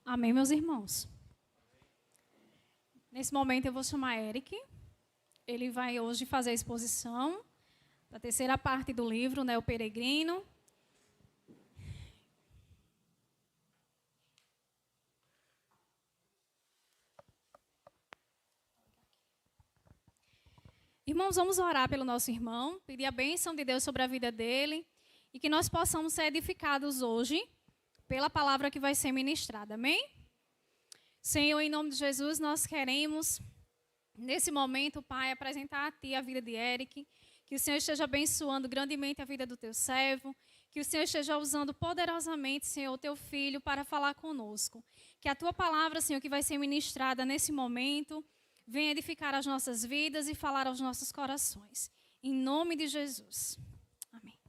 Amém, meus irmãos. Nesse momento eu vou chamar Eric. Ele vai hoje fazer a exposição da terceira parte do livro, né, O Peregrino. Irmãos, vamos orar pelo nosso irmão, pedir a bênção de Deus sobre a vida dele e que nós possamos ser edificados hoje pela palavra que vai ser ministrada. Amém? Senhor, em nome de Jesus, nós queremos, nesse momento, Pai, apresentar a Ti a vida de Eric, que o Senhor esteja abençoando grandemente a vida do Teu servo, que o Senhor esteja usando poderosamente, Senhor, o Teu Filho para falar conosco. Que a Tua palavra, Senhor, que vai ser ministrada nesse momento, venha edificar as nossas vidas e falar aos nossos corações. Em nome de Jesus. Amém.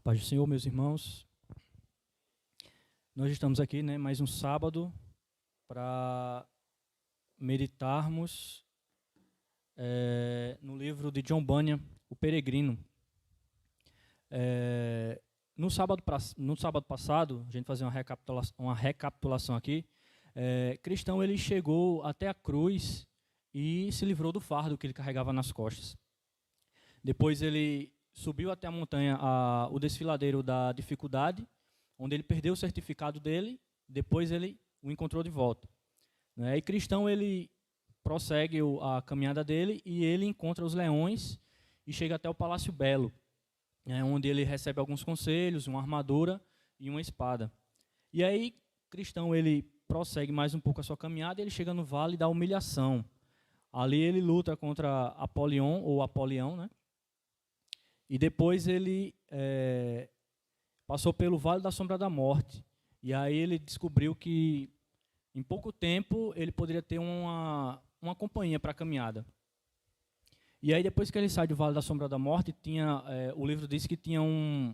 Paz do Senhor, meus irmãos. Nós estamos aqui, mais um sábado para meditarmos no livro de John Bunyan, O Peregrino. No sábado passado, a gente fazia uma recapitulação aqui, Cristão ele chegou até a cruz e se livrou do fardo que ele carregava nas costas. Depois ele subiu até a montanha, o desfiladeiro da dificuldade, onde ele perdeu o certificado dele, depois ele o encontrou de volta. E Cristão ele prossegue a caminhada dele e ele encontra os leões e chega até o Palácio Belo, onde ele recebe alguns conselhos, uma armadura e uma espada. E aí Cristão ele prossegue mais um pouco a sua caminhada e ele chega no Vale da Humilhação. Ali ele luta contra Apolion, ou Apolião, E depois ele passou pelo Vale da Sombra da Morte. E aí ele descobriu que, em pouco tempo, ele poderia ter uma companhia para a caminhada. E aí, depois que ele sai do Vale da Sombra da Morte, o livro diz que tinha um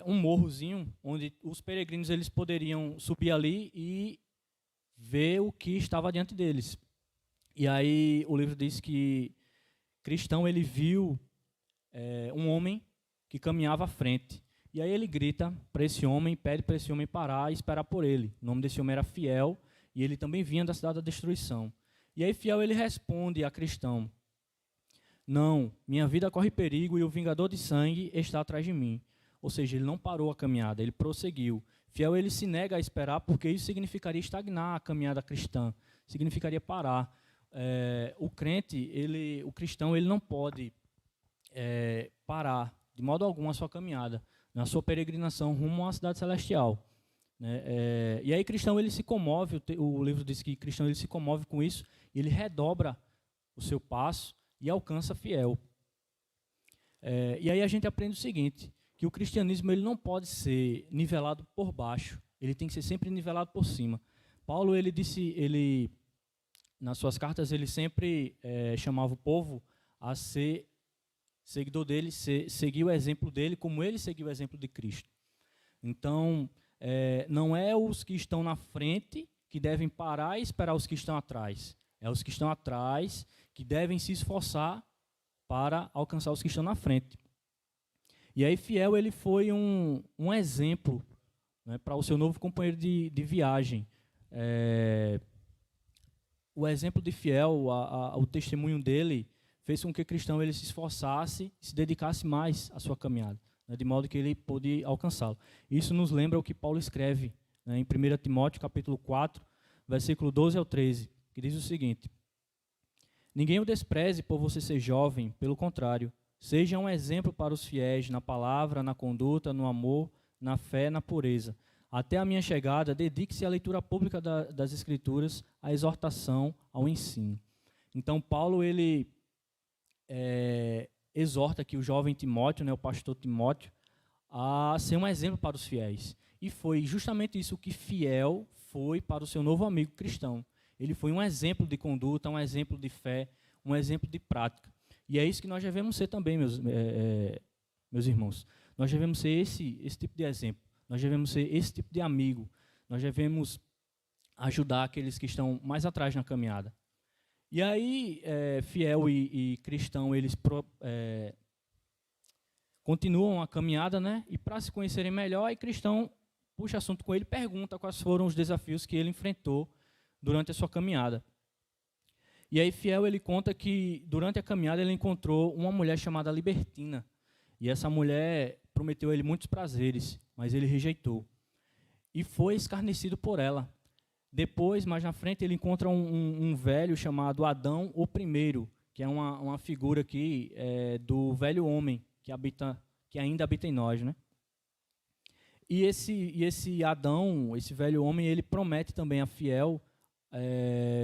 morrozinho, onde os peregrinos eles poderiam subir ali e ver o que estava diante deles. E aí o livro diz que Cristão ele viu um homem que caminhava à frente. E aí ele grita para esse homem, pede para esse homem parar e esperar por ele. O nome desse homem era Fiel, e ele também vinha da cidade da destruição. E aí Fiel ele responde a Cristão: não, minha vida corre perigo e o vingador de sangue está atrás de mim. Ou seja, ele não parou a caminhada, ele prosseguiu. Fiel ele se nega a esperar porque isso significaria estagnar a caminhada cristã, significaria parar. O crente, o cristão, ele não pode parar de modo algum a sua caminhada, na sua peregrinação rumo à cidade celestial. E aí Cristão ele se comove, o livro diz que Cristão ele se comove com isso, e ele redobra o seu passo e alcança Fiel. E aí a gente aprende o seguinte, que o cristianismo ele não pode ser nivelado por baixo, ele tem que ser sempre nivelado por cima. Paulo ele disse, nas suas cartas ele sempre chamava o povo a ser seguidor dele, seguir o exemplo dele, como ele seguiu o exemplo de Cristo. Então, não é os que estão na frente que devem parar e esperar os que estão atrás. É os que estão atrás que devem se esforçar para alcançar os que estão na frente. E aí, Fiel ele foi um exemplo para o seu novo companheiro de viagem. O exemplo de Fiel, o testemunho dele, fez com que Cristão ele se esforçasse e se dedicasse mais à sua caminhada, de modo que ele pôde alcançá-lo. Isso nos lembra o que Paulo escreve em 1 Timóteo, capítulo 4, versículo 12 ao 13, que diz o seguinte: ninguém o despreze por você ser jovem, pelo contrário, seja um exemplo para os fiéis na palavra, na conduta, no amor, na fé, na pureza. Até a minha chegada, dedique-se à leitura pública das Escrituras, à exortação, ao ensino. Então, Paulo ele exorta aqui o jovem Timóteo, o pastor Timóteo, a ser um exemplo para os fiéis. E foi justamente isso que Fiel foi para o seu novo amigo cristão. Ele foi um exemplo de conduta, um exemplo de fé, um exemplo de prática. E é isso que nós devemos ser também, meus irmãos. Nós devemos ser esse tipo de exemplo. Nós devemos ser esse tipo de amigo. Nós devemos ajudar aqueles que estão mais atrás na caminhada. E aí, fiel e cristão, eles continuam a caminhada, né? E para se conhecerem melhor, aí cristão puxa assunto com ele, pergunta quais foram os desafios que ele enfrentou durante a sua caminhada. E aí, fiel, ele conta que durante a caminhada ele encontrou uma mulher chamada Libertina. E essa mulher prometeu a ele muitos prazeres, mas ele rejeitou. E foi escarnecido por ela. Depois, mais na frente, ele encontra um velho chamado Adão o Primeiro, que é uma figura aqui do velho homem que ainda habita em nós, né? E esse Adão, esse velho homem, ele promete também a fiel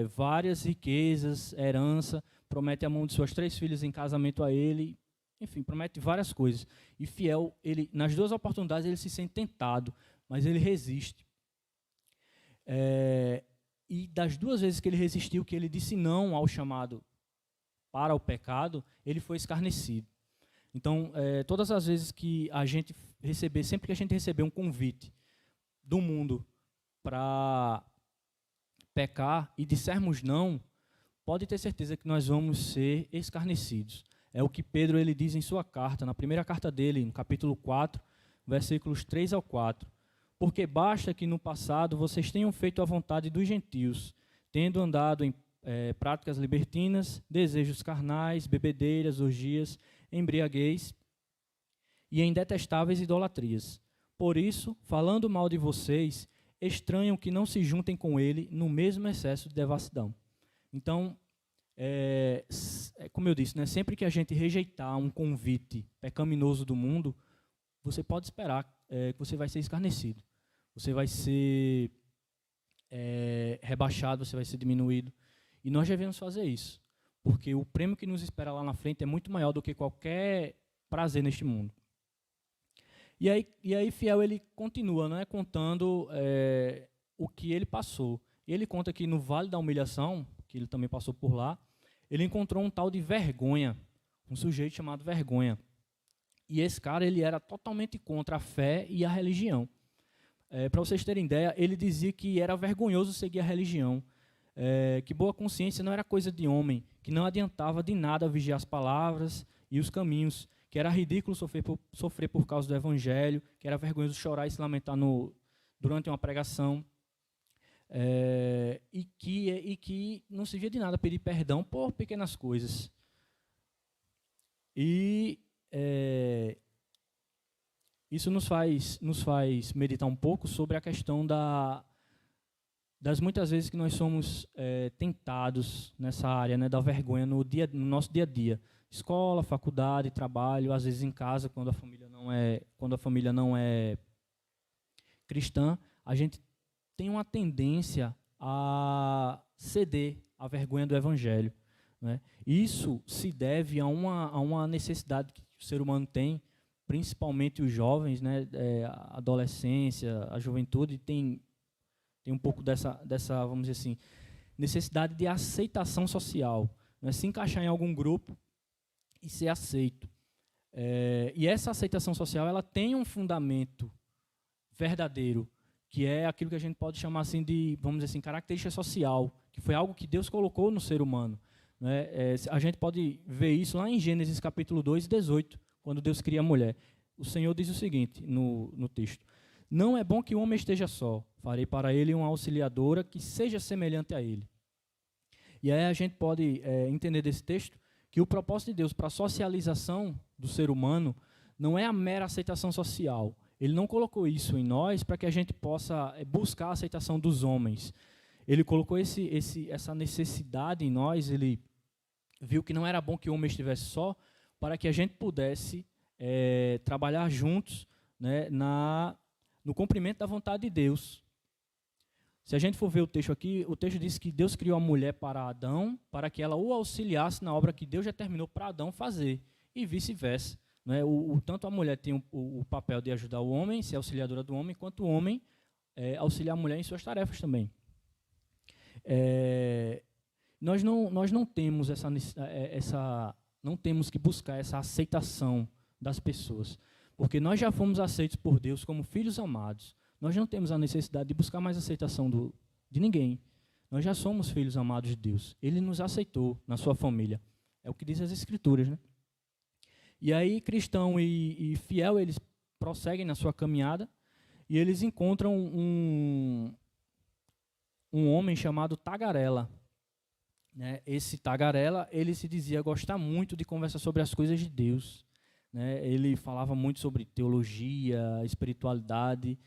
várias riquezas, herança, promete a mão de suas 3 filhas em casamento a ele, enfim, promete várias coisas. E fiel, ele, nas 2 oportunidades, ele se sente tentado, mas ele resiste. E das 2 vezes que ele resistiu, que ele disse não ao chamado para o pecado, ele foi escarnecido. Então, todas as vezes que a gente receber, sempre que a gente receber um convite do mundo para pecar e dissermos não, pode ter certeza que nós vamos ser escarnecidos. É o que Pedro ele diz em sua carta, na primeira carta dele, no capítulo 4, versículos 3 ao 4. Porque basta que no passado vocês tenham feito a vontade dos gentios, tendo andado em práticas libertinas, desejos carnais, bebedeiras, orgias, embriaguez e em detestáveis idolatrias. Por isso, falando mal de vocês, estranham que não se juntem com ele no mesmo excesso de devassidão. Então, como eu disse, né, sempre que a gente rejeitar um convite pecaminoso do mundo, você pode esperar que você vai ser escarnecido. Você vai ser rebaixado, você vai ser diminuído. E nós devemos fazer isso, porque o prêmio que nos espera lá na frente é muito maior do que qualquer prazer neste mundo. E aí fiel, ele continua, né, contando o que ele passou. E ele conta que no Vale da Humilhação, que ele também passou por lá, ele encontrou um tal de Vergonha, um sujeito chamado Vergonha. E esse cara ele era totalmente contra a fé e a religião. Para vocês terem ideia, ele dizia que era vergonhoso seguir a religião, que boa consciência não era coisa de homem, que não adiantava de nada vigiar as palavras e os caminhos, que era ridículo sofrer por causa do evangelho, que era vergonhoso chorar e se lamentar durante uma pregação, e que não servia de nada pedir perdão por pequenas coisas. E isso nos faz meditar um pouco sobre a questão das muitas vezes que nós somos tentados nessa área, né, da vergonha no nosso dia a dia. Escola, faculdade, trabalho, às vezes em casa, quando a família não é cristã, a gente tem uma tendência a ceder à vergonha do evangelho, né? Isso se deve a uma necessidade que o ser humano tem, principalmente os jovens, né, a adolescência, a juventude, tem um pouco dessa, vamos dizer assim, necessidade de aceitação social, né, se encaixar em algum grupo e ser aceito. E essa aceitação social ela tem um fundamento verdadeiro, que é aquilo que a gente pode chamar assim de, vamos dizer assim, característica social, que foi algo que Deus colocou no ser humano, né? A gente pode ver isso lá em Gênesis capítulo 2, 18, quando Deus cria a mulher. O Senhor diz o seguinte no texto: não é bom que o homem esteja só, farei para ele uma auxiliadora que seja semelhante a ele. E aí a gente pode entender desse texto que o propósito de Deus para a socialização do ser humano não é a mera aceitação social. Ele não colocou isso em nós para que a gente possa buscar a aceitação dos homens. Ele colocou essa necessidade em nós, ele viu que não era bom que o homem estivesse só, para que a gente pudesse trabalhar juntos, né, no cumprimento da vontade de Deus. Se a gente for ver o texto aqui, o texto diz que Deus criou a mulher para Adão, para que ela o auxiliasse na obra que Deus já terminou para Adão fazer, e vice-versa. Né? Tanto a mulher tem o papel de ajudar o homem, ser auxiliadora do homem, quanto o homem auxiliar a mulher em suas tarefas também. Nós não temos não temos que buscar essa aceitação das pessoas, porque nós já fomos aceitos por Deus como filhos amados. Nós não temos a necessidade de buscar mais aceitação de ninguém. Nós já somos filhos amados de Deus. Ele nos aceitou na sua família. É o que diz as Escrituras, né? E aí, cristão e fiel, eles prosseguem na sua caminhada e eles encontram um homem chamado Tagarela. Né? Esse Tagarela, ele se dizia gostar muito de conversar sobre as coisas de Deus. Né? Ele falava muito sobre teologia, espiritualidade.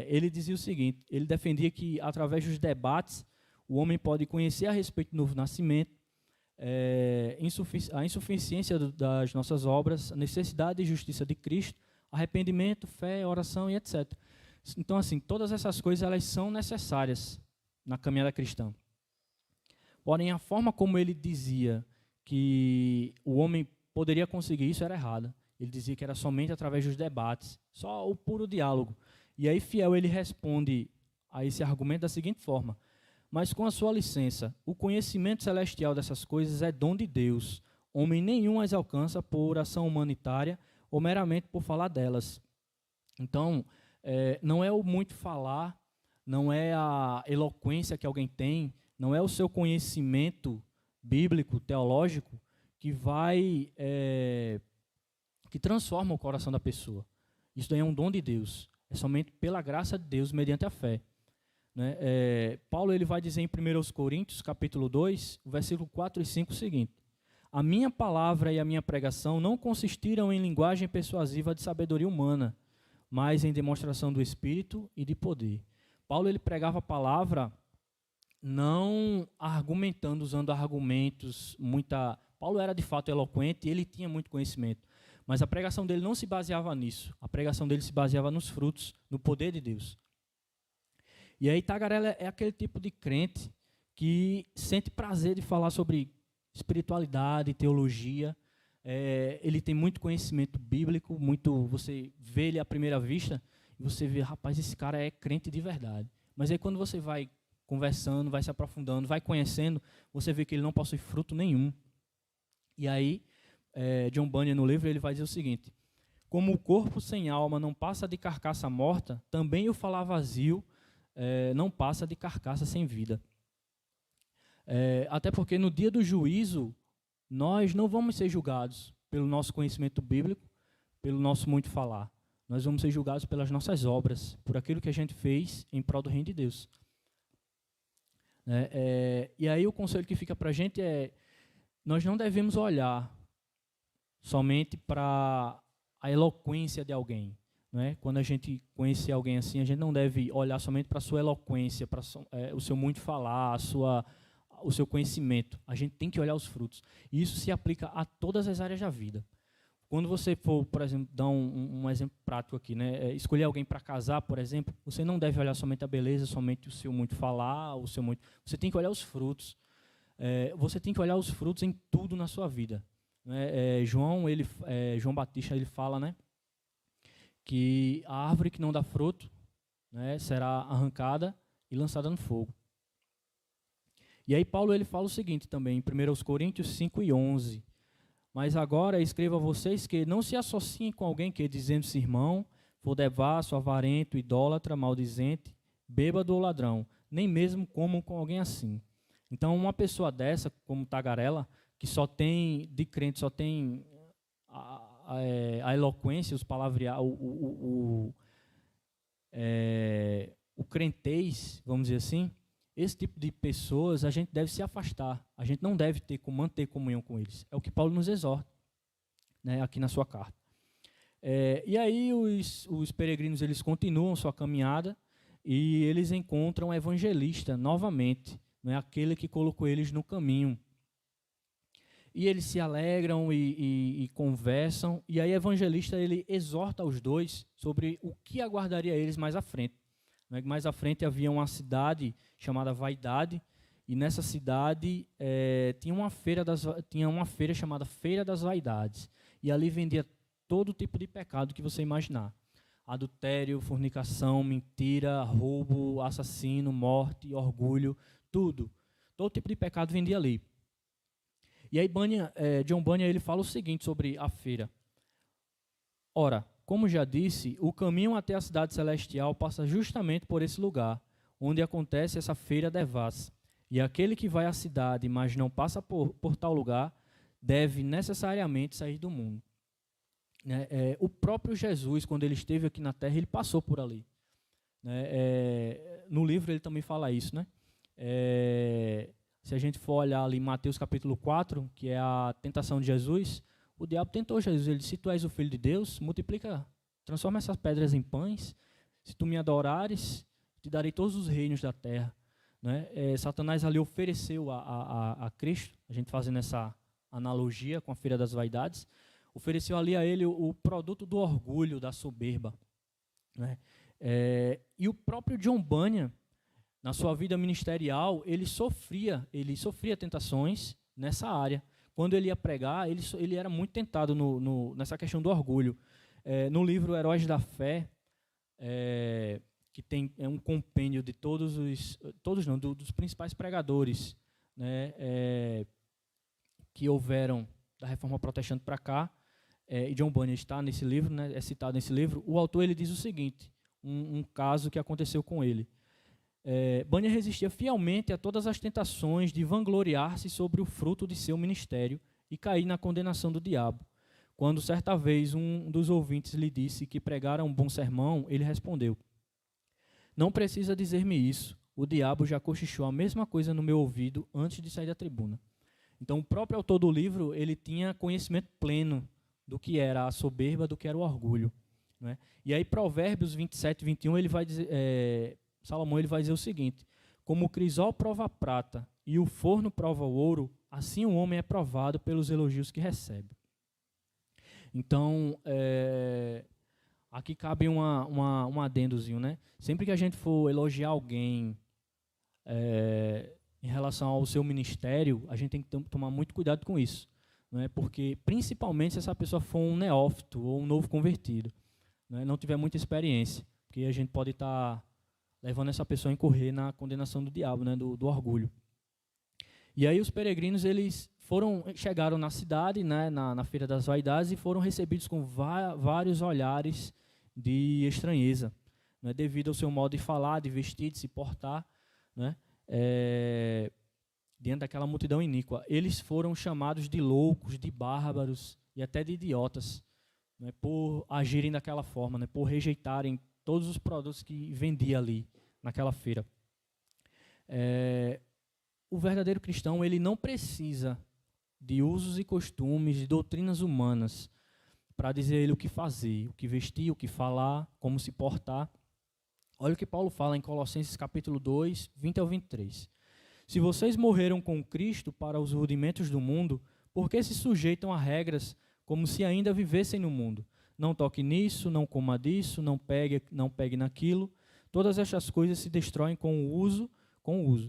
Ele dizia o seguinte, ele defendia que, através dos debates, o homem pode conhecer a respeito do novo nascimento, a insuficiência das nossas obras, a necessidade e justiça de Cristo, arrependimento, fé, oração e etc. Então, assim, todas essas coisas elas são necessárias na caminhada cristã. Porém, a forma como ele dizia que o homem poderia conseguir isso era errada. Ele dizia que era somente através dos debates, só o puro diálogo. E aí, fiel, ele responde a esse argumento da seguinte forma: mas com a sua licença, o conhecimento celestial dessas coisas é dom de Deus. Homem nenhum as alcança por ação humanitária ou meramente por falar delas. Então, não é o muito falar, não é a eloquência que alguém tem, não é o seu conhecimento bíblico, teológico, que que transforma o coração da pessoa. Isso daí é um dom de Deus. É somente pela graça de Deus, mediante a fé. Né? Paulo ele vai dizer em 1 Coríntios, capítulo 2, versículo 4 e 5 o seguinte: a minha palavra e a minha pregação não consistiram em linguagem persuasiva de sabedoria humana, mas em demonstração do Espírito e de poder. Paulo ele pregava a palavra não argumentando, usando argumentos, Paulo era de fato eloquente e ele tinha muito conhecimento, mas a pregação dele não se baseava nisso, a pregação dele se baseava nos frutos, no poder de Deus. E aí Tagarela é aquele tipo de crente que sente prazer de falar sobre espiritualidade, teologia. Ele tem muito conhecimento bíblico, você vê ele à primeira vista e você vê, rapaz, esse cara é crente de verdade. Mas aí quando você vai conversando, vai se aprofundando, vai conhecendo, você vê que ele não possui fruto nenhum. E aí, John Bunyan no livro ele vai dizer o seguinte: como o corpo sem alma não passa de carcaça morta, também o falar vazio não passa de carcaça sem vida. Até porque no dia do juízo, nós não vamos ser julgados pelo nosso conhecimento bíblico, pelo nosso muito falar. Nós vamos ser julgados pelas nossas obras, por aquilo que a gente fez em prol do reino de Deus. E aí o conselho que fica para a gente nós não devemos olhar somente para a eloquência de alguém. Quando a gente conhecer alguém assim, a gente não deve olhar somente para a sua eloquência, para o seu muito falar, o seu conhecimento. A gente tem que olhar os frutos. E isso se aplica a todas as áreas da vida. Quando você for, por exemplo, dar um exemplo prático aqui, escolher alguém para casar, por exemplo, você não deve olhar somente a beleza, somente o seu muito falar, você tem que olhar os frutos. Você tem que olhar os frutos em tudo na sua vida. João Batista ele fala, que a árvore que não dá fruto será arrancada e lançada no fogo. E aí Paulo ele fala o seguinte também, em 1 Coríntios 5 e 11. Mas agora escrevo a vocês que não se associem com alguém que, dizendo-se irmão, for devasso, avarento, idólatra, maldizente, bêbado ou ladrão, nem mesmo comam com alguém assim. Então, uma pessoa dessa, como Tagarela, que de crente só tem a eloquência, os palavrear, o crentez, vamos dizer assim, esse tipo de pessoas a gente deve se afastar. A gente não deve manter comunhão com eles. É o que Paulo nos exorta, aqui na sua carta. E aí os peregrinos eles continuam sua caminhada e eles encontram o evangelista novamente, aquele que colocou eles no caminho. E eles se alegram e conversam. E aí o evangelista ele exorta os dois sobre o que aguardaria eles mais à frente. Mais à frente havia uma cidade chamada Vaidade, e nessa cidade tinha uma feira chamada Feira das Vaidades, e ali vendia todo tipo de pecado que você imaginar: adultério, fornicação, mentira, roubo, assassino, morte, orgulho, tudo. Todo tipo de pecado vendia ali. E aí John Bunyan ele fala o seguinte sobre a feira: ora, como já disse, o caminho até a cidade celestial passa justamente por esse lugar, onde acontece essa feira devassa. E aquele que vai à cidade, mas não passa por tal lugar, deve necessariamente sair do mundo. O próprio Jesus, quando ele esteve aqui na Terra, ele passou por ali. No livro ele também fala isso, né? Se a gente for olhar ali em Mateus capítulo 4, que é a tentação de Jesus, o diabo tentou Jesus. Ele disse: se tu és o Filho de Deus, multiplica, transforma essas pedras em pães. Se tu me adorares, te darei todos os reinos da terra. Satanás ali ofereceu a Cristo, a gente fazendo essa analogia com a Feira das Vaidades, ofereceu ali a ele o produto do orgulho, da soberba. E o próprio John Bunyan, na sua vida ministerial, ele sofria tentações nessa área. Quando ele ia pregar, ele era muito tentado nessa questão do orgulho. No livro Heróis da Fé, que é um compêndio de dos principais pregadores, que houveram da Reforma Protestante para cá, e John Bunyan está nesse livro, é citado nesse livro. O autor ele diz o seguinte, um caso que aconteceu com ele. Bunyan resistia fielmente a todas as tentações de vangloriar-se sobre o fruto de seu ministério e cair na condenação do diabo. Quando certa vez um dos ouvintes lhe disse que pregara um bom sermão, ele respondeu: não precisa dizer-me isso, o diabo já cochichou a mesma coisa no meu ouvido antes de sair da tribuna. Então, o próprio autor do livro, ele tinha conhecimento pleno do que era a soberba, do que era o orgulho. E aí, Provérbios 27, 21, ele vai dizer, Salomão ele vai dizer o seguinte: como o crisol prova a prata e o forno prova o ouro, assim o homem é provado pelos elogios que recebe. Então, aqui cabe um adendozinho, né? Sempre que a gente for elogiar alguém em relação ao seu ministério, a gente tem que tomar muito cuidado com isso. Porque, principalmente, se essa pessoa for um neófito ou um novo convertido, não tiver muita experiência, porque a gente pode estar levando essa pessoa a incorrer na condenação do diabo, do orgulho. E aí os peregrinos eles chegaram na cidade, na Feira das Vaidades, e foram recebidos com vários olhares de estranheza, devido ao seu modo de falar, de vestir, de se portar, diante daquela multidão iníqua. Eles foram chamados de loucos, de bárbaros e até de idiotas, por agirem daquela forma, por rejeitarem todos os produtos que vendia ali naquela feira. O verdadeiro cristão ele não precisa de usos e costumes, de doutrinas humanas para dizer a ele o que fazer, o que vestir, o que falar, como se portar. Olha o que Paulo fala em Colossenses capítulo 2, 20 ao 23. Se vocês morreram com Cristo para os rudimentos do mundo, por que se sujeitam a regras como se ainda vivessem no mundo? Não toque nisso, não coma disso, não pegue naquilo. Todas estas coisas se destroem com o uso.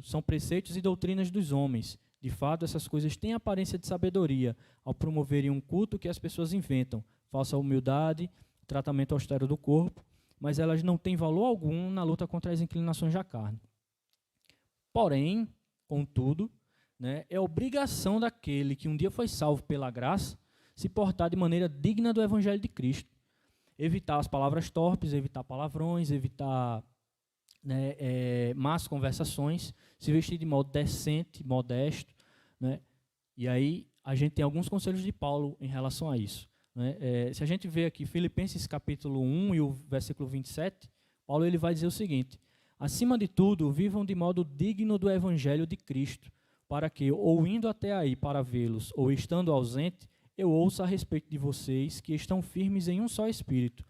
São preceitos e doutrinas dos homens. De fato, essas coisas têm aparência de sabedoria, ao promoverem um culto que as pessoas inventam, falsa humildade, tratamento austero do corpo, mas elas não têm valor algum na luta contra as inclinações da carne. Porém, contudo, é obrigação daquele que um dia foi salvo pela graça se portar de maneira digna do Evangelho de Cristo. Evitar as palavras torpes, evitar palavrões, evitar más conversações, se vestir de modo decente, modesto. E aí a gente tem alguns conselhos de Paulo em relação a isso. Se a gente vê aqui Filipenses capítulo 1 e o versículo 27, Paulo ele vai dizer o seguinte: acima de tudo, vivam de modo digno do Evangelho de Cristo, para que, ou indo até aí para vê-los, ou estando ausente, eu ouça a respeito de vocês que estão firmes em um só espírito,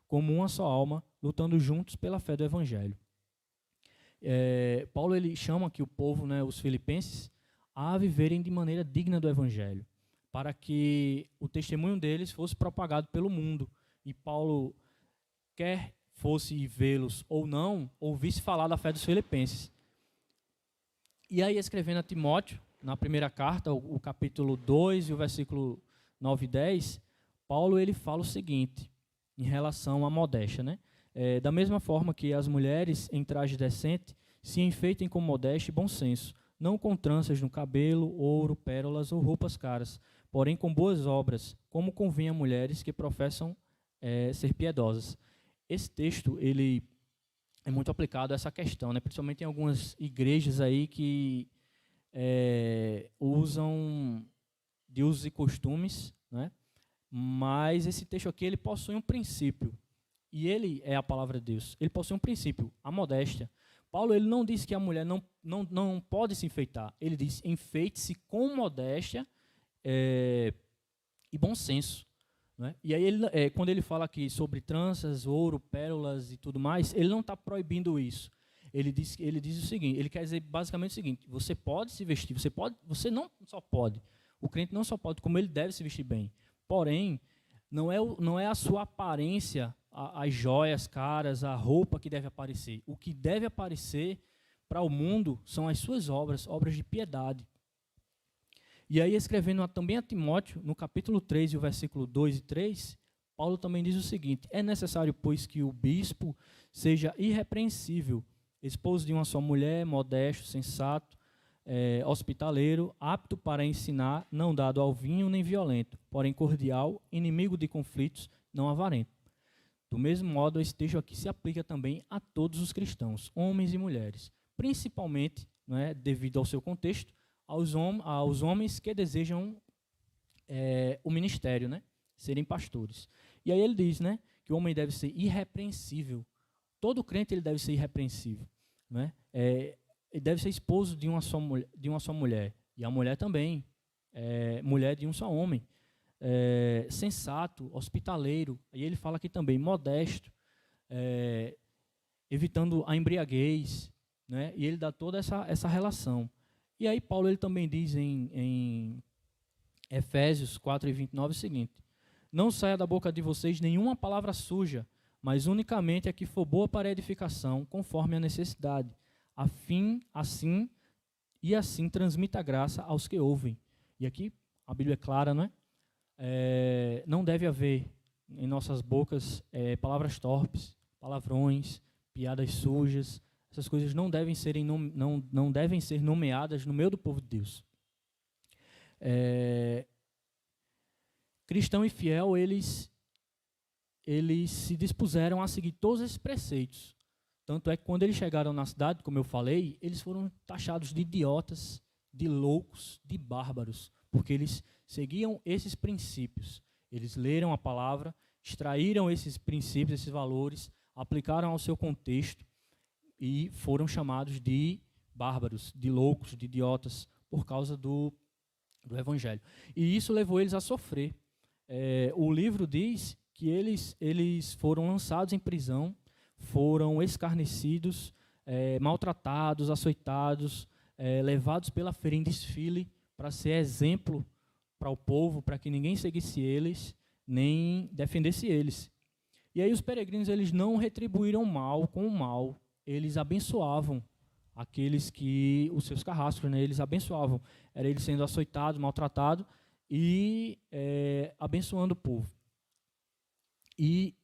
como uma só alma, lutando juntos pela fé do Evangelho. Paulo ele chama aqui o povo, os filipenses, a viverem de maneira digna do Evangelho, para que o testemunho deles fosse propagado pelo mundo. E Paulo, quer fosse vê-los ou não, ouvisse falar da fé dos filipenses. E aí, escrevendo a Timóteo, na primeira carta, o capítulo 2 e o versículo 9 e 10, Paulo ele fala o seguinte, em relação à modéstia. Da mesma forma que as mulheres em traje decente se enfeitem com modéstia e bom senso, não com tranças no cabelo, ouro, pérolas ou roupas caras, porém com boas obras, como convém a mulheres que professam ser piedosas. Esse texto ele é muito aplicado a essa questão, né? Principalmente em algumas igrejas aí que usam de usos e costumes, né? Mas esse texto aqui ele possui um princípio, e ele é a palavra de Deus. Ele possui um princípio, a modéstia. Paulo ele não diz que a mulher não pode se enfeitar. Ele diz, enfeite-se com modéstia e bom senso. Né? E aí, quando ele fala aqui sobre tranças, ouro, pérolas e tudo mais, ele não está proibindo isso. Ele diz o seguinte, ele quer dizer basicamente o seguinte, você pode se vestir, você não só pode, o crente não só pode, como ele deve se vestir bem. Porém, não é a sua aparência, as joias caras, a roupa que deve aparecer. O que deve aparecer para o mundo são as suas obras de piedade. E aí, escrevendo também a Timóteo, no capítulo 3, e o versículo 2 e 3, Paulo também diz o seguinte, é necessário, pois, que o bispo seja irrepreensível, esposo de uma só mulher, modesto, sensato, hospitaleiro, apto para ensinar, não dado ao vinho nem violento, porém cordial, inimigo de conflitos, não avarento. Do mesmo modo, esse texto aqui se aplica também a todos os cristãos, homens e mulheres, principalmente, né, devido ao seu contexto, aos homens que desejam o ministério, né, serem pastores. E aí ele diz, né, que o homem deve ser irrepreensível. Todo crente ele deve ser irrepreensível, né? Ele deve ser esposo de uma só mulher, e a mulher também, mulher de um só homem. Sensato, hospitaleiro, e ele fala aqui também, modesto, evitando a embriaguez, né? E ele dá toda essa relação. E aí Paulo ele também diz em Efésios 4:29 o seguinte, não saia da boca de vocês nenhuma palavra suja, mas unicamente a que for boa para a edificação, conforme a necessidade, assim transmita graça aos que ouvem. E aqui a Bíblia é clara, não é? Não deve haver em nossas bocas palavras torpes, palavrões, piadas sujas. Essas coisas não devem ser nomeadas no meio do povo de Deus. Cristão e fiel, eles se dispuseram a seguir todos esses preceitos. Tanto é que quando eles chegaram na cidade, como eu falei, eles foram taxados de idiotas, de loucos, de bárbaros, porque eles seguiam esses princípios. Eles leram a palavra, extraíram esses princípios, esses valores, aplicaram ao seu contexto, e foram chamados de bárbaros, de loucos, de idiotas, por causa do evangelho. E isso levou eles a sofrer. O livro diz que eles foram lançados em prisão, foram escarnecidos, maltratados, açoitados, levados pela feira em desfile, para ser exemplo para o povo, para que ninguém seguisse eles, nem defendesse eles. E aí os peregrinos eles não retribuíram o mal com o mal, eles abençoavam aqueles que, os seus carrascos, né, eles abençoavam. Era eles sendo açoitados, maltratados e abençoando o povo. E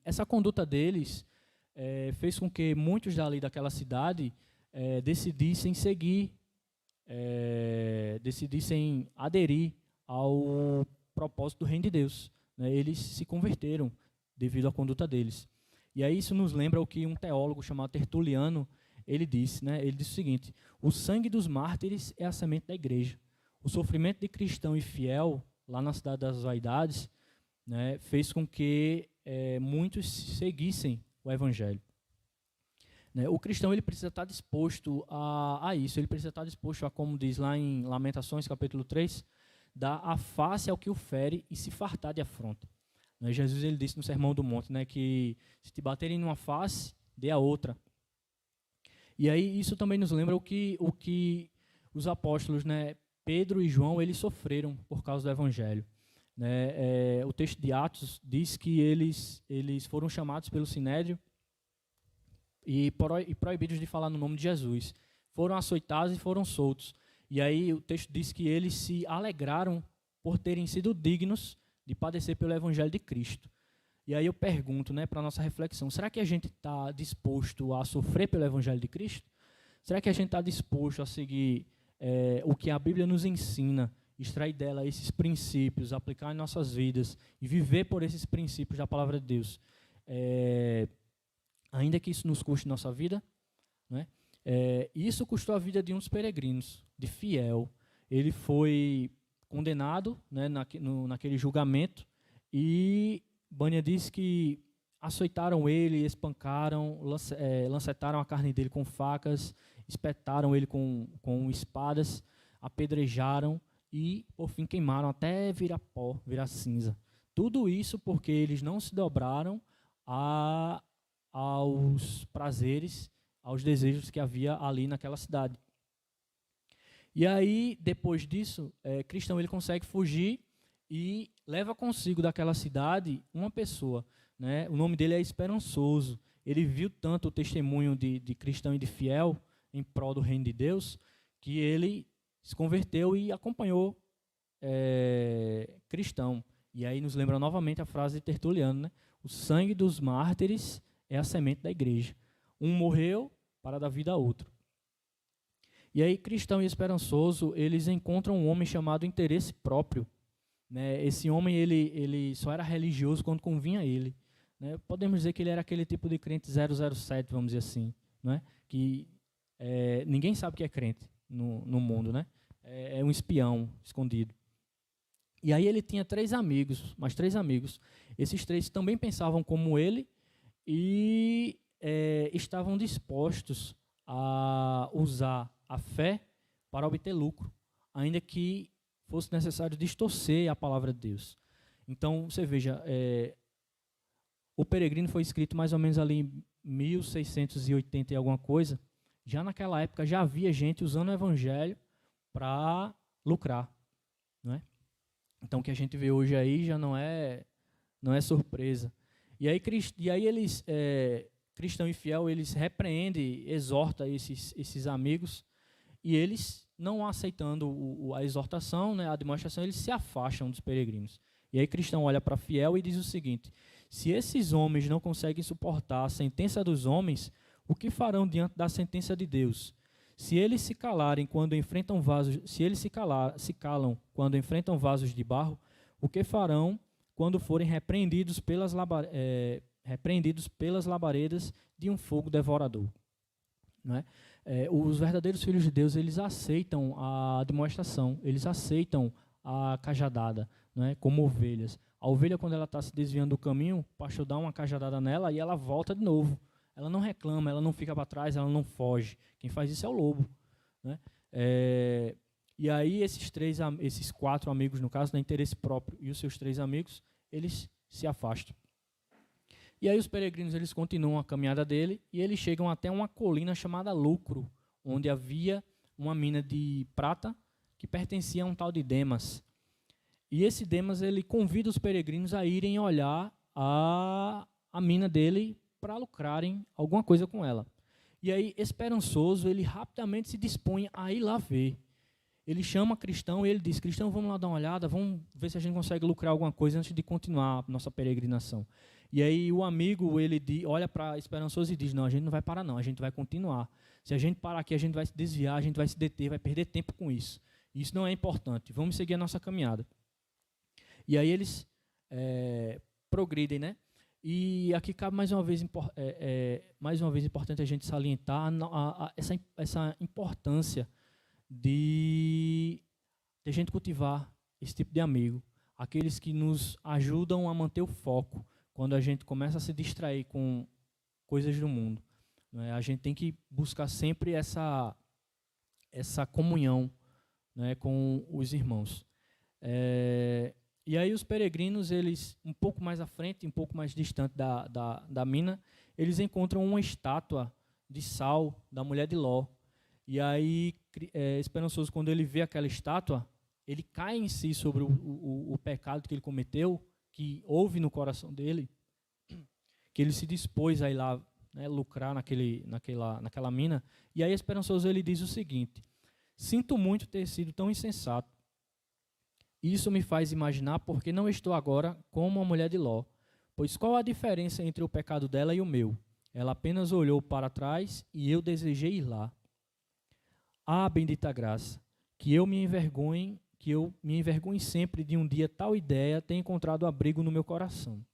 essa conduta deles fez com que muitos dali daquela cidade decidissem seguir, decidissem aderir ao propósito do reino de Deus. Né? Eles se converteram devido à conduta deles. E aí isso nos lembra o que um teólogo chamado Tertuliano, ele disse, né? Ele disse o seguinte, o sangue dos mártires é a semente da igreja. O sofrimento de cristão e fiel, lá na cidade das vaidades, né, fez com que muitos seguissem o evangelho. Né? O cristão ele precisa estar disposto a isso, ele precisa estar disposto a, como diz lá em Lamentações, capítulo 3, dar a face ao que o fere e se fartar de afronta. Jesus ele disse no Sermão do Monte, né, que se te baterem numa face, dê a outra. E aí isso também nos lembra o que os apóstolos, né, Pedro e João, eles sofreram por causa do evangelho. Né? O texto de Atos diz que eles foram chamados pelo Sinédrio e proibidos de falar no nome de Jesus. Foram açoitados e foram soltos. E aí o texto diz que eles se alegraram por terem sido dignos de padecer pelo evangelho de Cristo. E aí eu pergunto, né, para a nossa reflexão, será que a gente está disposto a sofrer pelo evangelho de Cristo? Será que a gente está disposto a seguir o que a Bíblia nos ensina extrair dela esses princípios, aplicar em nossas vidas e viver por esses princípios da palavra de Deus, ainda que isso nos custe nossa vida, né? Isso custou a vida de um dos peregrinos, de Fiel. Ele foi condenado, né, naquele julgamento, e Bania diz que açoitaram ele, espancaram, lancetaram a carne dele com facas, espetaram ele com espadas, apedrejaram e, por fim, queimaram até virar pó, virar cinza. Tudo isso porque eles não se dobraram aos prazeres, aos desejos que havia ali naquela cidade. E aí, depois disso, Cristão ele consegue fugir e leva consigo daquela cidade uma pessoa, né? O nome dele é Esperançoso. Ele viu tanto o testemunho de Cristão e de Fiel em prol do reino de Deus, que ele se converteu e acompanhou Cristão. E aí nos lembra novamente a frase de Tertuliano, né? O sangue dos mártires é a semente da igreja. Um morreu para dar vida a outro. E aí, Cristão e Esperançoso, eles encontram um homem chamado Interesse Próprio, né? Esse homem, ele só era religioso quando convinha a ele, né? Podemos dizer que ele era aquele tipo de crente 007, vamos dizer assim, né? Que ninguém sabe que é crente no mundo, né? É um espião escondido. E aí ele tinha 3 amigos, mais 3 amigos. Esses 3 também pensavam como ele e estavam dispostos a usar a fé para obter lucro, ainda que fosse necessário distorcer a palavra de Deus. Então, você veja, o Peregrino foi escrito mais ou menos ali em 1680 e alguma coisa. Já naquela época já havia gente usando o evangelho para lucrar, não é? Então, o que a gente vê hoje aí já não é surpresa. E aí eles, Cristão e Fiel, eles repreendem, exortam esses amigos, e eles, não aceitando a exortação, né, a demonstração, eles se afastam dos peregrinos. E aí Cristão olha para Fiel e diz o seguinte: se esses homens não conseguem suportar a sentença dos homens, o que farão diante da sentença de Deus? Se eles se calarem quando enfrentam vasos, se eles se calam quando enfrentam vasos de barro, o que farão quando forem repreendidos pelas labaredas de um fogo devorador? Não é? Os verdadeiros filhos de Deus, eles aceitam a demonstração, eles aceitam a cajadada, não é? Como ovelhas. A ovelha, quando ela está se desviando do caminho, o pastor dá uma cajadada nela e ela volta de novo. Ela não reclama, ela não fica para trás, ela não foge. Quem faz isso é o lobo, né? E aí esses 4 amigos, no caso, da Interesse Próprio, e os seus 3 amigos, eles se afastam. E aí os peregrinos, eles continuam a caminhada dele e eles chegam até uma colina chamada Lucro, onde havia uma mina de prata que pertencia a um tal de Demas. E esse Demas, ele convida os peregrinos a irem olhar a mina dele para lucrarem alguma coisa com ela. E aí, Esperançoso, ele rapidamente se dispõe a ir lá ver. Ele chama Cristão e ele diz: Cristão, vamos lá dar uma olhada, vamos ver se a gente consegue lucrar alguma coisa antes de continuar a nossa peregrinação. E aí o amigo, ele olha para Esperançoso e diz: não, a gente não vai parar não, a gente vai continuar. Se a gente parar aqui, a gente vai se desviar, a gente vai se deter, vai perder tempo com isso. Isso não é importante, vamos seguir a nossa caminhada. E aí eles progridem, né? E aqui cabe mais uma vez importante a gente salientar essa importância de a gente cultivar esse tipo de amigo, aqueles que nos ajudam a manter o foco quando a gente começa a se distrair com coisas do mundo, né? A gente tem que buscar sempre essa comunhão, né, com os irmãos. E aí os peregrinos, eles, um pouco mais à frente, um pouco mais distante da mina, eles encontram uma estátua de sal da mulher de Ló. E aí, Esperançoso, quando ele vê aquela estátua, ele cai em si sobre o pecado que ele cometeu, que houve no coração dele, que ele se dispôs a ir lá, né, lucrar naquela mina. E aí, Esperançoso, ele diz o seguinte: sinto muito ter sido tão insensato. Isso me faz imaginar porque não estou agora como a mulher de Ló. Pois qual a diferença entre o pecado dela e o meu? Ela apenas olhou para trás e eu desejei ir lá. Ah, bendita graça, que eu me que eu me envergonhe sempre de um dia tal ideia ter encontrado abrigo no meu coração.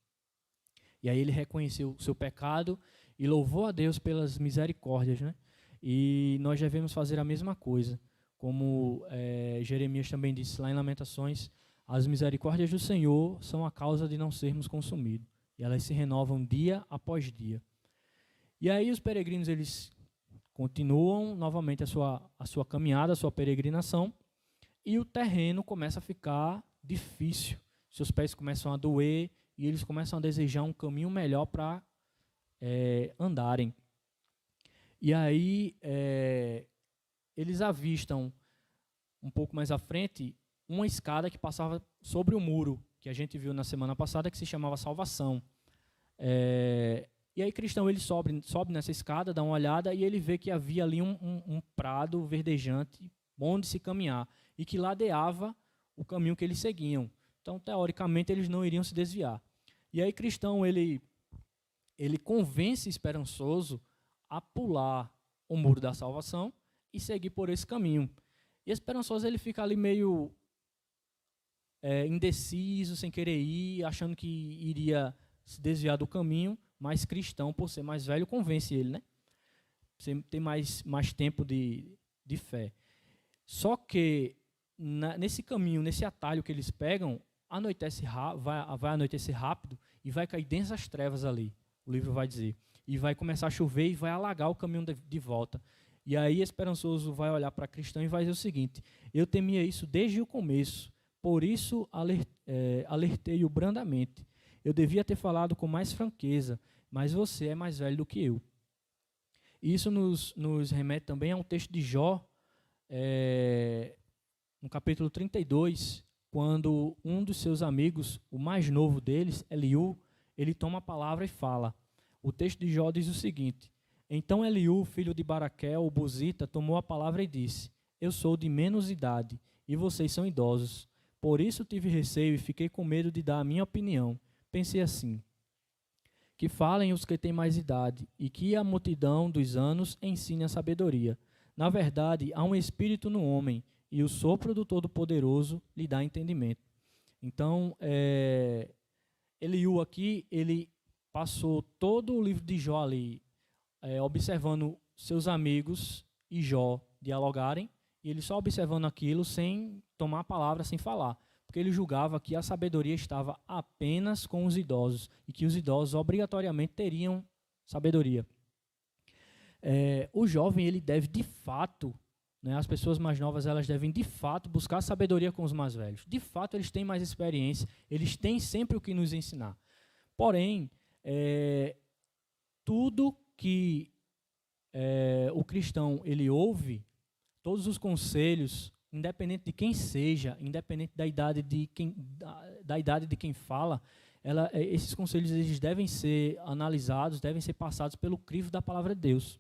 E aí ele reconheceu o seu pecado e louvou a Deus pelas misericórdias, né? E nós devemos fazer a mesma coisa. Como Jeremias também disse lá em Lamentações, as misericórdias do Senhor são a causa de não sermos consumidos. E elas se renovam dia após dia. E aí os peregrinos, eles continuam novamente a sua caminhada, a sua peregrinação, e o terreno começa a ficar difícil. Seus pés começam a doer e eles começam a desejar um caminho melhor para andarem. E aí eles avistam um pouco mais à frente uma escada que passava sobre o muro, que a gente viu na semana passada, que se chamava Salvação. E aí Cristão ele sobe nessa escada, dá uma olhada e ele vê que havia ali um prado verdejante, bom de se caminhar, e que ladeava o caminho que eles seguiam. Então, teoricamente, eles não iriam se desviar. E aí Cristão ele convence Esperançoso a pular o muro da salvação e seguir por esse caminho. E Esperançoso ele fica ali meio indeciso, sem querer ir, achando que iria se desviar do caminho, mas Cristão, por ser mais velho, convence ele, né? Tem mais tempo de fé. Só que nesse caminho, nesse atalho que eles pegam, vai anoitecer rápido e vai cair densas trevas ali, o livro vai dizer. E vai começar a chover e vai alagar o caminho de volta. E aí Esperançoso vai olhar para Cristão e vai dizer o seguinte: eu temia isso desde o começo, por isso alertei-o brandamente. Eu devia ter falado com mais franqueza, mas você é mais velho do que eu. Isso nos remete também a um texto de Jó, no capítulo 32, quando um dos seus amigos, o mais novo deles, Eliú, ele toma a palavra e fala. O texto de Jó diz o seguinte: então Eliú, filho de Baraquel, o Buzita, tomou a palavra e disse: eu sou de menos idade, e vocês são idosos. Por isso tive receio e fiquei com medo de dar a minha opinião. Pensei assim: que falem os que têm mais idade, e que a multidão dos anos ensine a sabedoria. Na verdade, há um espírito no homem, e o sopro do Todo-Poderoso lhe dá entendimento. Então, Eliú aqui, ele passou todo o livro de Jó ali, observando seus amigos e Jó dialogarem, e ele só observando aquilo sem tomar a palavra, sem falar, porque ele julgava que a sabedoria estava apenas com os idosos, e que os idosos obrigatoriamente teriam sabedoria. O jovem, ele deve de fato, né, as pessoas mais novas, elas devem de fato buscar sabedoria com os mais velhos. De fato, eles têm mais experiência, eles têm sempre o que nos ensinar. Porém, tudo que o cristão ele ouve, todos os conselhos, independente de quem seja, independente da idade de quem fala, esses conselhos eles devem ser analisados, devem ser passados pelo crivo da palavra de Deus.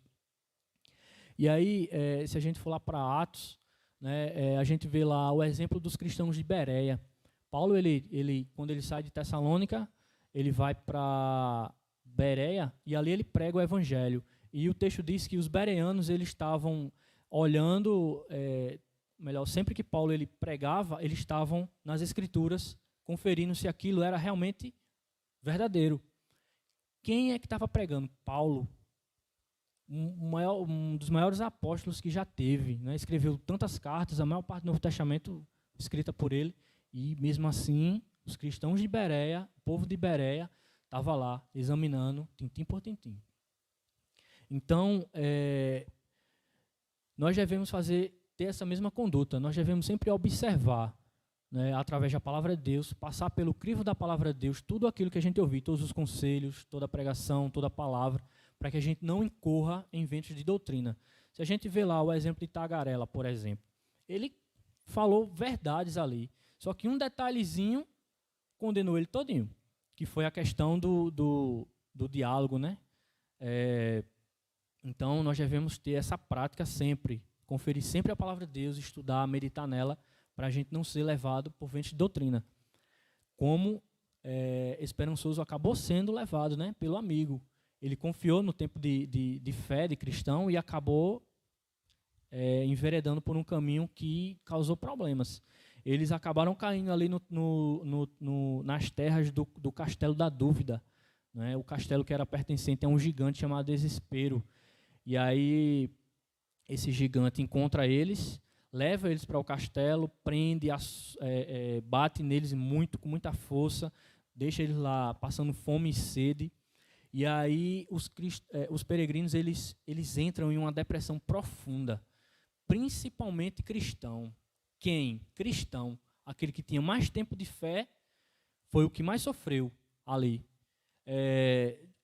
E aí, se a gente for lá para Atos, né, a gente vê lá o exemplo dos cristãos de Bereia. Paulo, quando ele sai de Tessalônica, ele vai para Bereia e ali ele prega o evangelho. E o texto diz que os bereanos eles estavam olhando, sempre que Paulo ele pregava, eles estavam nas escrituras conferindo se aquilo era realmente verdadeiro. Quem é que estava pregando? Paulo, um dos maiores apóstolos que já teve, né? Escreveu tantas cartas, a maior parte do Novo Testamento escrita por ele, e mesmo assim, os cristãos de Bereia, o povo de Bereia, estava lá examinando, tintim por tintim. Então, nós devemos ter essa mesma conduta, nós devemos sempre observar, né, através da palavra de Deus, passar pelo crivo da palavra de Deus, tudo aquilo que a gente ouvir, todos os conselhos, toda a pregação, toda a palavra, para que a gente não incorra em ventos de doutrina. Se a gente vê lá o exemplo de Tagarela, por exemplo, ele falou verdades ali, só que um detalhezinho condenou ele todinho, que foi a questão do diálogo, né? Então, nós devemos ter essa prática sempre, conferir sempre a palavra de Deus, estudar, meditar nela, para a gente não ser levado por ventos de doutrina. Como Esperançoso acabou sendo levado, né, pelo amigo. Ele confiou no tempo de fé, de cristão, e acabou enveredando por um caminho que causou problemas. eles acabaram caindo ali nas terras do Castelo da Dúvida, né? O castelo que era pertencente a um gigante chamado Desespero. E aí esse gigante encontra eles, leva eles para o castelo, prende, bate neles com muita força, deixa eles lá passando fome e sede. E aí os peregrinos eles entram em uma depressão profunda, principalmente cristão. Quem? Cristão. Aquele que tinha mais tempo de fé foi o que mais sofreu ali.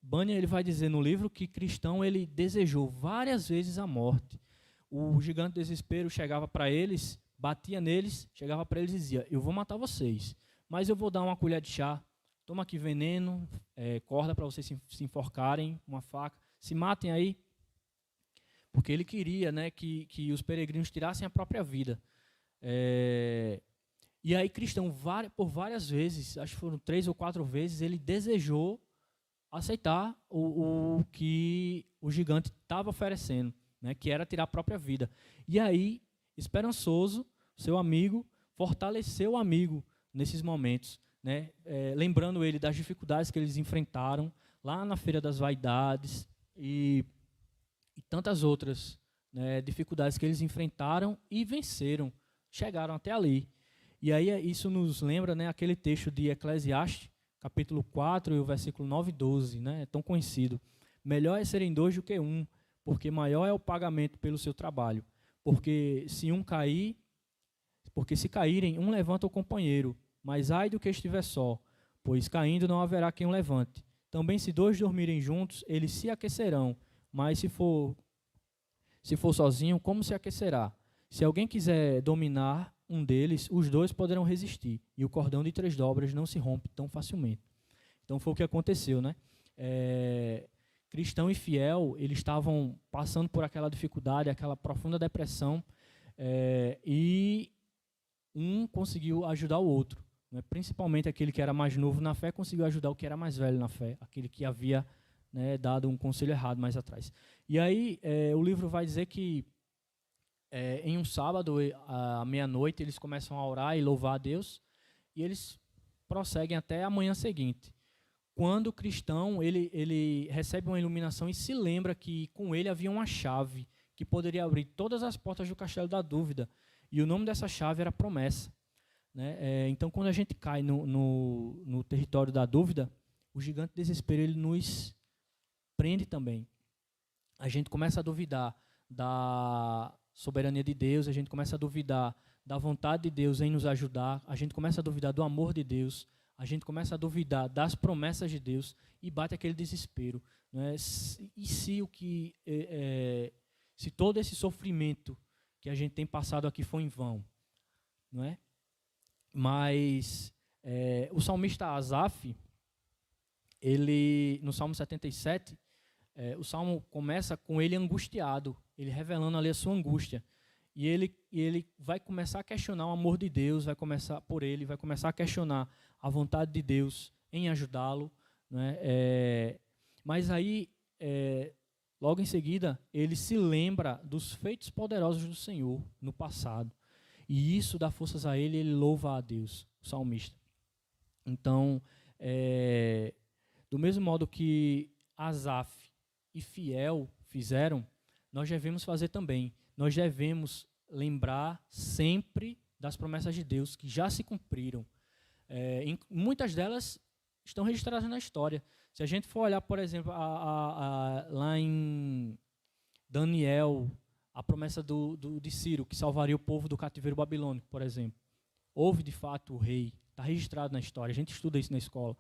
Bunyan ele vai dizer no livro que cristão ele desejou várias vezes a morte. O gigante do desespero chegava para eles, batia neles, chegava para eles e dizia: eu vou matar vocês, mas eu vou dar uma colher de chá, toma aqui veneno, corda para vocês se enforcarem, uma faca, se matem aí. Porque ele queria, né, que os peregrinos tirassem a própria vida. E aí cristão, por várias vezes, acho que foram 3 ou 4 vezes, ele desejou aceitar o que o gigante estava oferecendo, né, que era tirar a própria vida. E aí, esperançoso, seu amigo, fortaleceu o amigo nesses momentos, né, lembrando ele das dificuldades que eles enfrentaram lá na Feira das Vaidades e tantas outras, né, dificuldades que eles enfrentaram e venceram, chegaram até ali. E aí isso nos lembra, né, aquele texto de Eclesiastes, capítulo 4, e o versículo 9 e 12, né, é tão conhecido. Melhor é serem 2 do que 1, porque maior é o pagamento pelo seu trabalho. Porque se caírem, um levanta o companheiro, mas ai do que estiver só, pois caindo não haverá quem o levante. Também se 2 dormirem juntos, eles se aquecerão, mas se for sozinho, como se aquecerá? Se alguém quiser dominar um deles, os 2 poderão resistir, e o cordão de 3 dobras não se rompe tão facilmente. Então foi o que aconteceu, né? Cristão e fiel, eles estavam passando por aquela dificuldade, aquela profunda depressão, e um conseguiu ajudar o outro, né? Principalmente aquele que era mais novo na fé conseguiu ajudar o que era mais velho na fé, aquele que havia, né, dado um conselho errado mais atrás. E aí o livro vai dizer que em um sábado, à meia-noite, eles começam a orar e louvar a Deus, e eles prosseguem até a manhã seguinte. Quando o cristão ele recebe uma iluminação e se lembra que com ele havia uma chave que poderia abrir todas as portas do Castelo da Dúvida, e o nome dessa chave era promessa, né? Então, quando a gente cai no território da dúvida, o gigante desespero ele nos prende também. A gente começa a duvidar da soberania de Deus, a gente começa a duvidar da vontade de Deus em nos ajudar, a gente começa a duvidar do amor de Deus, a gente começa a duvidar das promessas de Deus e bate aquele desespero, né? E se todo esse sofrimento que a gente tem passado aqui foi em vão, não é? Mas o salmista Asaf, ele no Salmo 77, o salmo começa com ele angustiado, ele revelando ali a sua angústia. E ele vai começar a questionar o amor de Deus, vai começar a questionar a vontade de Deus em ajudá-lo, né? Mas aí, logo em seguida, ele se lembra dos feitos poderosos do Senhor no passado. E isso dá forças a ele louva a Deus, o salmista. Então, do mesmo modo que Asaf e Fiel fizeram, nós devemos fazer também. Nós devemos lembrar sempre das promessas de Deus que já se cumpriram. Muitas delas estão registradas na história. Se a gente for olhar, por exemplo, lá em Daniel, a promessa de Ciro, que salvaria o povo do cativeiro babilônico, por exemplo. Houve, de fato, o rei. Está registrado na história. A gente estuda isso na escola.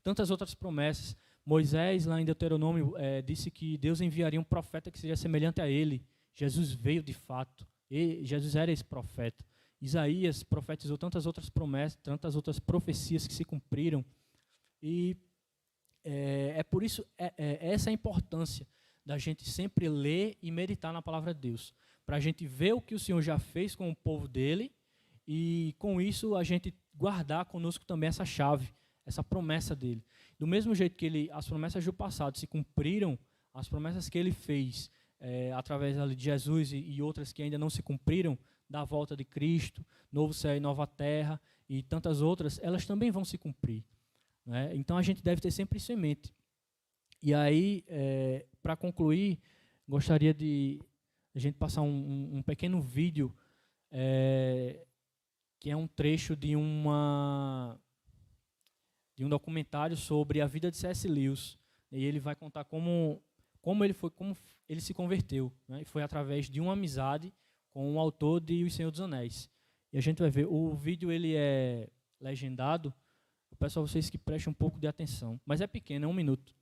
Tantas outras promessas. Moisés, lá em Deuteronômio, disse que Deus enviaria um profeta que seria semelhante a ele. Jesus veio de fato. Jesus era esse profeta. Isaías profetizou tantas outras promessas, tantas outras profecias que se cumpriram. E por isso, essa é a importância da gente sempre ler e meditar na palavra de Deus. Para a gente ver o que o Senhor já fez com o povo dele e, com isso, a gente guardar conosco também essa chave, essa promessa dele. Do mesmo jeito que as promessas do passado se cumpriram, as promessas que ele fez através de Jesus e outras que ainda não se cumpriram, da volta de Cristo, novo céu e nova terra e tantas outras, elas também vão se cumprir, né? Então a gente deve ter sempre isso em mente. E aí, para concluir, gostaria de a gente passar um pequeno vídeo, que é um trecho de um documentário sobre a vida de C.S. Lewis. E ele vai contar como ele se converteu, né? E foi através de uma amizade com o autor de O Senhor dos Anéis. E a gente vai ver, o vídeo ele é legendado. Eu peço a vocês que prestem um pouco de atenção, mas é pequeno, é 1 minuto.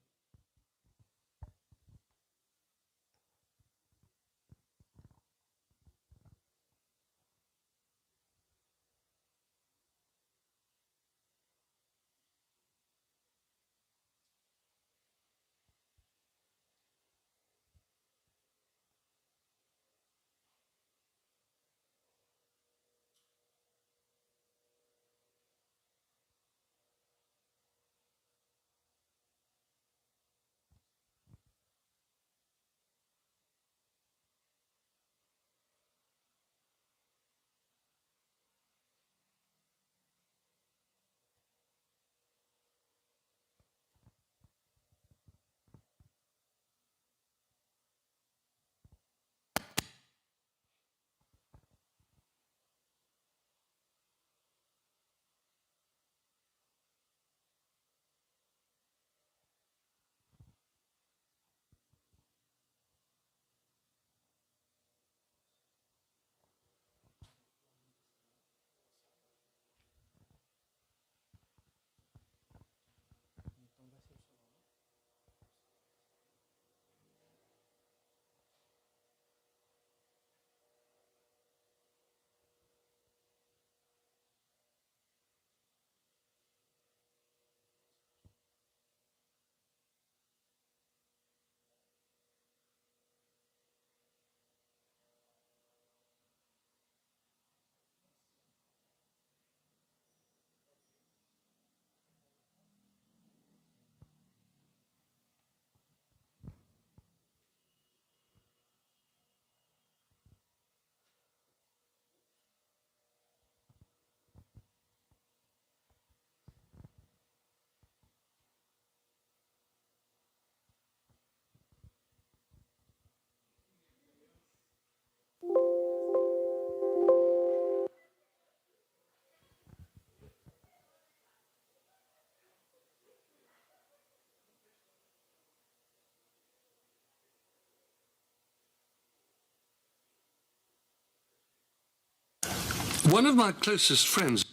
One of my closest friends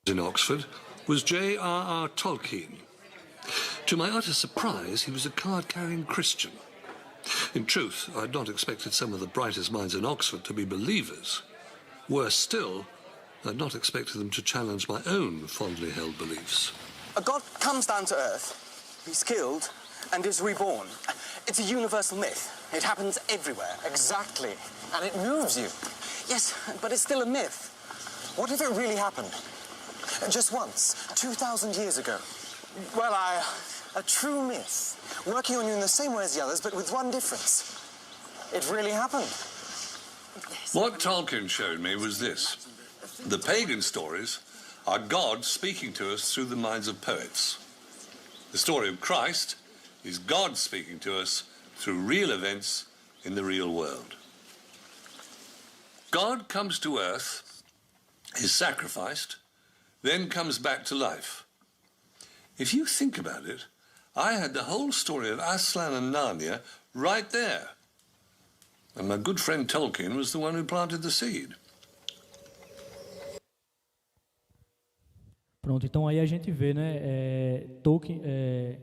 in Oxford was J.R.R. Tolkien. To my utter surprise, he was a card-carrying Christian. In truth, I'd not expected some of the brightest minds in Oxford to be believers. Worse still, I'd not expected them to challenge my own fondly held beliefs. A god comes down to Earth, he's killed, and is reborn. It's a universal myth. It happens everywhere. Exactly. And it moves you. Yes, but it's still a myth. What if it really happened? Just once, 2,000 years ago. Well, A true myth, working on you in the same way as the others, but with one difference. It really happened. What Tolkien showed me was this. The pagan stories are God speaking to us through the minds of poets. The story of Christ is God speaking to us through real events in the real world. God comes to earth, is sacrificed, then comes back to life. If you think about it, I had the whole story of Aslan and Narnia right there. And my good friend Tolkien was the one who planted the seed. Pronto, então aí a gente vê, né, Tolkien,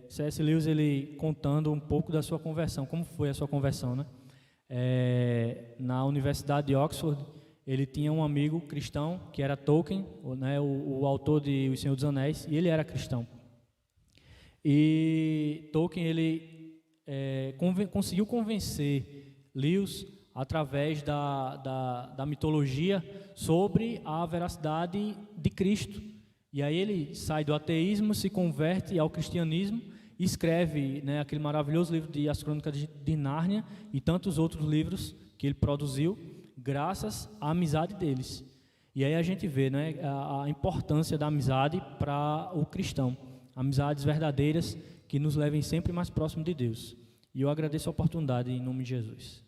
C.S. Lewis, ele contando um pouco da sua conversão, como foi a sua conversão, né? Na Universidade de Oxford, ele tinha um amigo cristão, que era Tolkien, né, o autor de O Senhor dos Anéis, e ele era cristão. E Tolkien, ele conseguiu convencer Lewis através da mitologia sobre a veracidade de Cristo. E aí ele sai do ateísmo, se converte ao cristianismo e escreve, né, aquele maravilhoso livro de As Crônicas de Nárnia e tantos outros livros que ele produziu graças à amizade deles. E aí a gente vê, né, a importância da amizade para o cristão. Amizades verdadeiras que nos levem sempre mais próximo de Deus. E eu agradeço a oportunidade em nome de Jesus.